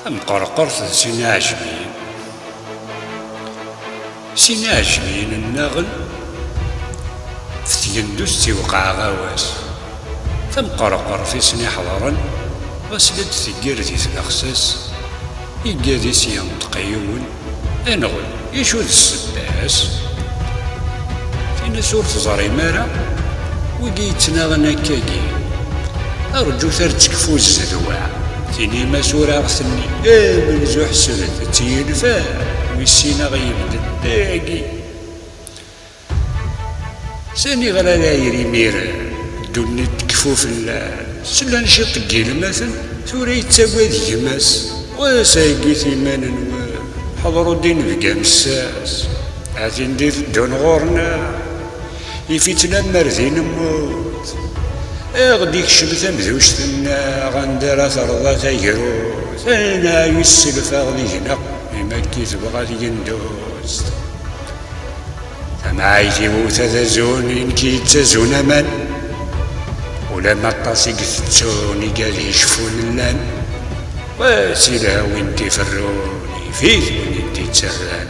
مقرقرت سيني عجمين النغل في تيندوس تيوقع غواس مقرقر في سني حضرا غسلت ثقير دي الأخساس يقادي سيان تقيون أنغل يشوذ السداس تينا سور تزاري مارا ويجي يتناغنا كاكي أرجو ترتكفو الزدواع تيني ما سورة غثني من زوح سبت تينفا ويسينا غيبدل داقي ساني غلا لايري مير دوني تكفو في سلا نشي طقي المثل ثورا يتساوى ذي يماس وسايقي ثيمانا حضروا الدين بقى مساس عاتين دي دون غورنا يفيتنا مرذين موت غديك شبثا مذوشتنا غندرا ثرضا تيروت انا يسلفا غدي هنا إما كي تبغى يندوز تمعايتي موتا تزون إنكي تزون أمان ولما الطاسي قثتوني قال يشفون اللان وسيلها وين تفروني فيه وين انتي تسران